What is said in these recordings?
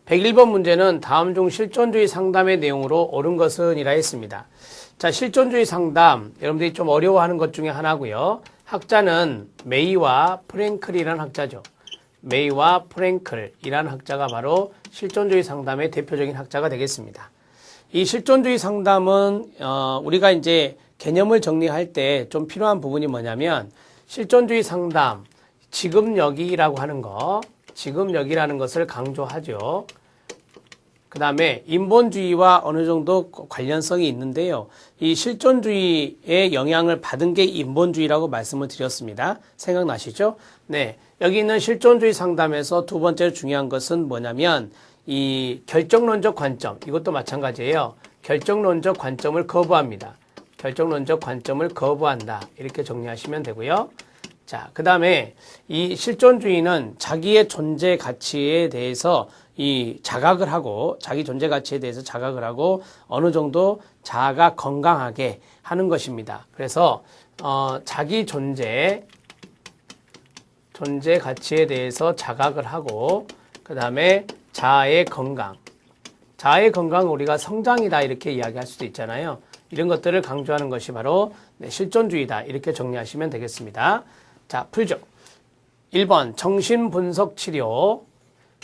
101번 문제는 다음 중 실존주의 상담의 내용으로 옳은 것은 이라 했습니다. 자, 실존주의 상담, 여러분들이 좀 어려워하는 것 중에 하나고요. 학자는 메이와 프랭클이라는 학자죠. 메이와 프랭클이라는 학자가 바로 실존주의 상담의 대표적인 학자가 되겠습니다. 이 실존주의 상담은 우리가 이제 개념을 정리할 때 좀 필요한 부분이 뭐냐면 실존주의 상담, 지금 여기라고 하는 거, 지금 여기라는 것을 강조하죠. 그 다음에 인본주의와 어느 정도 관련성이 있는데요. 이 실존주의의 영향을 받은 게 인본주의라고 말씀을 드렸습니다. 생각나시죠? 네. 여기 있는 실존주의 상담에서 두 번째로 중요한 것은 뭐냐면 이 결정론적 관점, 이것도 마찬가지예요. 결정론적 관점을 거부합니다. 결정론적 관점을 거부한다. 이렇게 정리하시면 되고요. 자, 그 다음에 이 실존주의는 자기의 존재 가치에 대해서 이 자각을 하고, 자기 존재 가치에 대해서 자각을 하고 어느 정도 자아가 건강하게 하는 것입니다. 그래서 자기 존재 가치에 대해서 자각을 하고, 그 다음에 자아의 건강은 우리가 성장이다 이렇게 이야기할 수도 있잖아요. 이런 것들을 강조하는 것이 바로 실존주의다 이렇게 정리하시면 되겠습니다. 자, 풀죠. 1번 정신분석치료,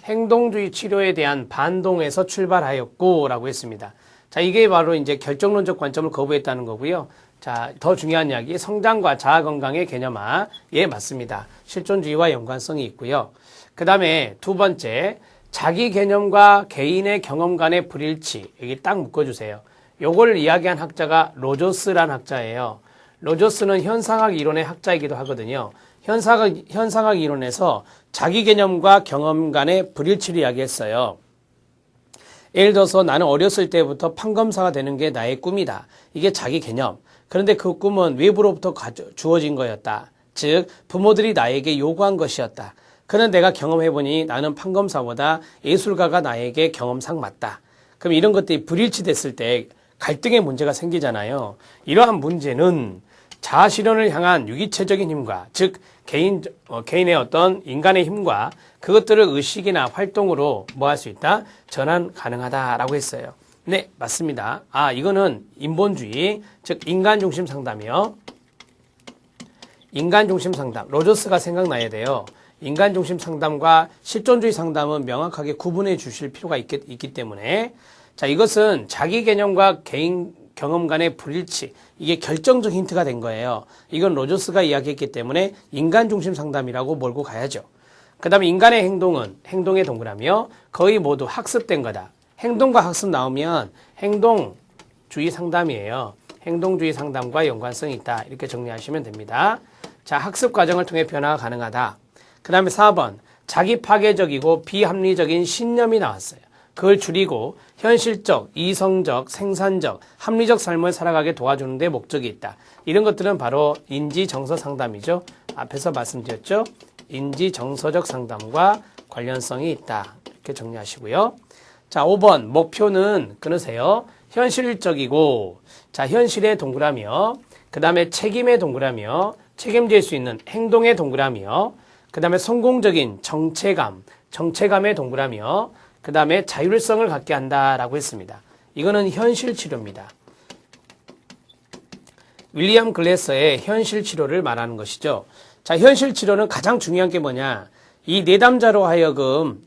행동주의 치료에 대한 반동에서 출발하였고 라고 했습니다. 자, 이게 바로 이제 결정론적 관점을 거부했다는 거고요. 자, 더 중요한 이야기, 성장과 자아건강의 개념화에 맞습니다. 실존주의와 연관성이 있고요. 그 다음에 두 번째, 자기 개념과 개인의 경험 간의 불일치, 여기 딱 묶어주세요. 요걸 이야기한 학자가 로저스라는 학자예요. 로저스는 현상학 이론의 학자이기도 하거든요. 현상학 이론에서 자기 개념과 경험 간의 불일치를 이야기했어요. 예를 들어서 나는 어렸을 때부터 판검사가 되는 게 나의 꿈이다. 이게 자기 개념. 그런데 그 꿈은 외부로부터 주어진 거였다. 즉 부모들이 나에게 요구한 것이었다. 그는 내가 경험해보니 나는 판검사보다 예술가가 나에게 경험상 맞다. 그럼 이런 것들이 불일치됐을 때 갈등의 문제가 생기잖아요. 이러한 문제는 자아실현을 향한 유기체적인 힘과, 즉 개인의 어떤 인간의 힘과 그것들을 의식이나 활동으로 뭐 할 수 있다? 전환 가능하다라고 했어요. 네, 맞습니다. 이거는 인본주의, 즉 인간중심 상담이요. 인간중심 상담. 로저스가 생각나야 돼요. 인간중심 상담과 실존주의 상담은 명확하게 구분해 주실 필요가 있기 때문에, 자, 이것은 자기 개념과 개인 경험 간의 불일치, 이게 결정적 힌트가 된 거예요. 이건 로저스가 이야기했기 때문에 인간중심 상담이라고 몰고 가야죠. 그 다음에 인간의 행동은 행동의 동그라미요. 거의 모두 학습된 거다. 행동과 학습 나오면 행동주의 상담이에요. 행동주의 상담과 연관성이 있다. 이렇게 정리하시면 됩니다. 자, 학습 과정을 통해 변화가 가능하다. 그 다음에 4번, 자기 파괴적이고 비합리적인 신념이 나왔어요. 그걸 줄이고 현실적, 이성적, 생산적, 합리적 삶을 살아가게 도와주는 데 목적이 있다. 이런 것들은 바로 인지정서 상담이죠. 앞에서 말씀드렸죠. 인지정서적 상담과 관련성이 있다. 이렇게 정리하시고요. 자, 5번 목표는 끊으세요. 현실적이고, 자, 현실의 동그라미요. 그 다음에 책임의 동그라미요. 책임질 수 있는 행동의 동그라미요. 그 다음에 성공적인 정체감의 동그라미요. 그 다음에 자율성을 갖게 한다라고 했습니다. 이거는 현실 치료입니다. 윌리엄 글래서의 현실 치료를 말하는 것이죠. 자, 현실 치료는 가장 중요한 게 뭐냐? 이 내담자로 하여금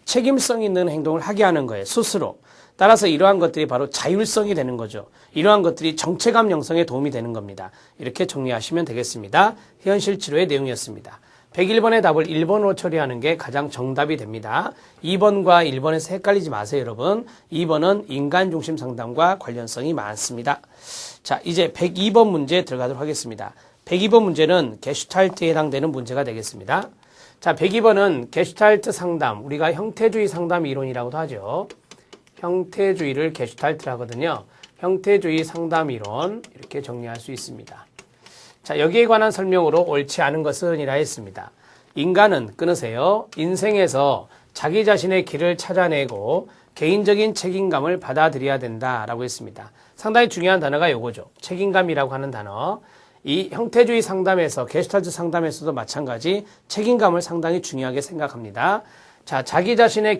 책임성 있는 행동을 하게 하는 거예요. 스스로. 따라서 이러한 것들이 바로 자율성이 되는 거죠. 이러한 것들이 정체감 형성에 도움이 되는 겁니다. 이렇게 정리하시면 되겠습니다. 현실 치료의 내용이었습니다. 101번의 답을 1번으로 처리하는 게 가장 정답이 됩니다. 2번과 1번에서 헷갈리지 마세요, 여러분. 2번은 인간중심 상담과 관련성이 많습니다. 자, 이제 102번 문제 들어가도록 하겠습니다. 102번 문제는 게슈탈트에 해당되는 문제가 되겠습니다. 자, 102번은 게슈탈트 상담, 우리가 형태주의 상담 이론이라고도 하죠. 형태주의를 게슈탈트라 하거든요. 형태주의 상담 이론, 이렇게 정리할 수 있습니다. 자, 여기에 관한 설명으로 옳지 않은 것은 이라 했습니다. 인간은 끊으세요. 인생에서 자기 자신의 길을 찾아내고 개인적인 책임감을 받아들여야 된다라고 했습니다. 상당히 중요한 단어가 요거죠. 책임감이라고 하는 단어. 이 형태주의 상담에서, 게슈탈트 상담에서도 마찬가지 책임감을 상당히 중요하게 생각합니다. 자, 자기 자신의